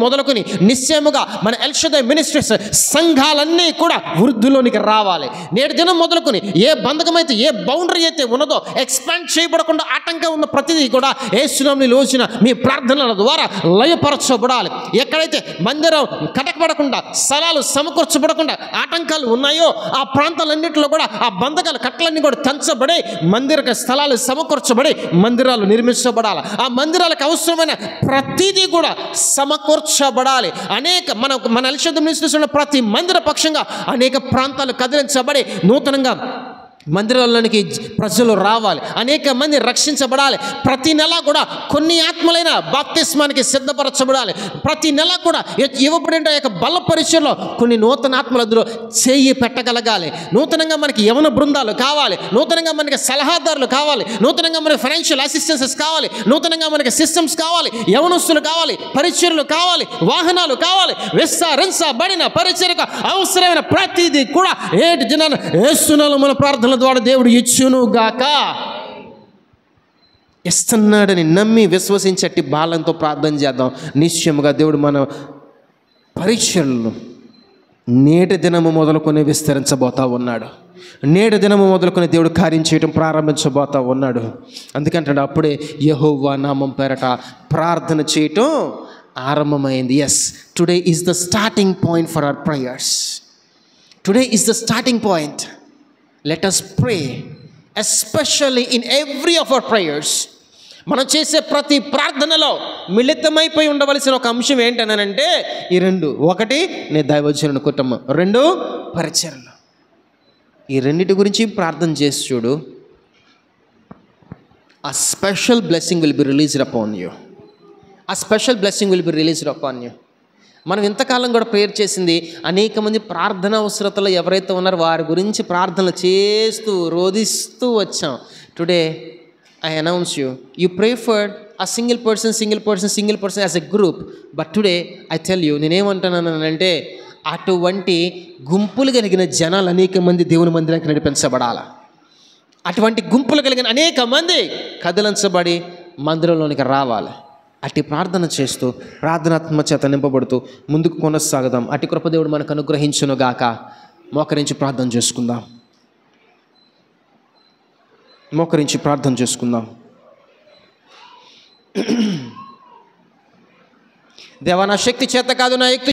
మొదలుకొని నిశ్చయముగా మన ఎల్ షదై మినిస్ట్రీస్ సంఘాలన్నీ కూడా వృద్ధిలోనికి రావాలి. నేటి దినం మొదలుకొని ఏ బంధకమైతే, ఏ బౌండరీ అయితే ఉన్నదో ఎక్స్పాండ్ చేయబడకుండా ఆటంకం ఉన్న ప్రతిదీ కూడా యేసునామములో రోజున మీ ప్రార్థనల ద్వారా లయపరచబడాలి. ఎక్కడైతే మందిరం కటకబడకుండా, స్థలాలు సమకూర్చబడకుండా ఆటంకాలు ఉన్నాయో ఆ ప్రాంతాలన్నింటిలో కూడా ఆ బంధకాల కట్టలన్నీ కూడా తెంచబడి మందిర స్థలాలు సమకూర్చబడి మందిరాలు నిర్మించబడాలి. ఆ మందిరాలకు అవసరమైన ప్రతిదీ కూడా సమకూర్చబడాలి. మన ఎల్షదై మినిస్ట్రీస్ ఉన్న ప్రతి మందిర పక్షంగా అనేక ప్రాంతాలు కదిలించబడి నూతనంగా మందిరాల్లోనికి ప్రజలు రావాలి, అనేక మంది రక్షించబడాలి. ప్రతి నెల కూడా కొన్ని ఆత్మలైన బాప్తిస్మానికి సిద్ధపరచబడాలి. ప్రతి నెల కూడా ఇవ్వబడిన యొక్క బల పరిచయలో కొన్ని నూతన ఆత్మల అందులో చేయి పెట్టగలగాలి. నూతనంగా మనకి యవన బృందాలు కావాలి, నూతనంగా మనకి సలహాదారులు కావాలి, నూతనంగా మనకి ఫైనాన్షియల్ అసిస్టెన్సెస్ కావాలి, నూతనంగా మనకి సిస్టమ్స్ కావాలి, యవనస్తులు కావాలి, పరిచర్యలు కావాలి, వాహనాలు కావాలి. విస్తరించబడిన పరిచర్యకు అవసరమైన ప్రతిదీ కూడా ఏటి దినాన యేసునామములో మన ప్రార్థన ద్వారా దేవుడు ఇచ్చును గాక. ఇస్తున్నాడని నమ్మి విశ్వసించట్టి బాలంతో ప్రార్థన చేద్దాం. నిశ్చయముగా దేవుడు మన పరిచర్యలను నేటి దినము మొదలుకొని విస్తరించబోతా ఉన్నాడు. నేడు దినము మొదలుకొని దేవుడు కార్యం చేయటం ప్రారంభించబోతా ఉన్నాడు. అందుకంటాడు అప్పుడే యెహోవా నామం పేరట ప్రార్థన చేయటం ఆరంభమైంది. Yes, today is the starting point for our prayers. Today is the starting point. Let us pray especially in every of our prayers. మనం చేసే ప్రతి ప్రార్థనలో మిళితమైపోయి ఉండవలసిన ఒక అంశం ఏంటనంటే ఈ రెండు. ఒకటి నీ దైవజనుని కుటుంబం, రెండు పరిచర్యలు. ఈ రెండింటి గురించి ప్రార్థన చేసి చూడు. ఆ special blessing will be released upon you. ఆ special blessing will be released upon you. మనం ఇంతకాలం కూడా ప్రేయర్ చేసింది అనేక మంది ప్రార్థన అవసరతలు ఎవరైతే ఉన్నారో వారి గురించి ప్రార్థనలు చేస్తూ రోధిస్తూ వచ్చాం. Today I announce you pray for a single person as a group, but today I tell you, నేనేమంటున్నానంటే అటువంటి గుంపులు కలిగిన జనాలు అనేక మంది దేవుని మందిరానికి నడిపించబడాలి. అటువంటి గుంపులు కలిగిన అనేక మంది కదిలించబడి మందిరంలోనికి రావాలి. అట్టి ప్రార్థన చేస్తూ ప్రార్థనాత్మ చేత నింపబడుతూ ముందుకు కొనసాగదాం. అట్టి కృపదేవుడు మనకు అనుగ్రహించును గాక. మోకరించి ప్రార్థన చేసుకుందాం. మోకరించి ప్రార్థన చేసుకుందాం. దేవా, నా శక్తి చేత కాదు, నా యుక్తి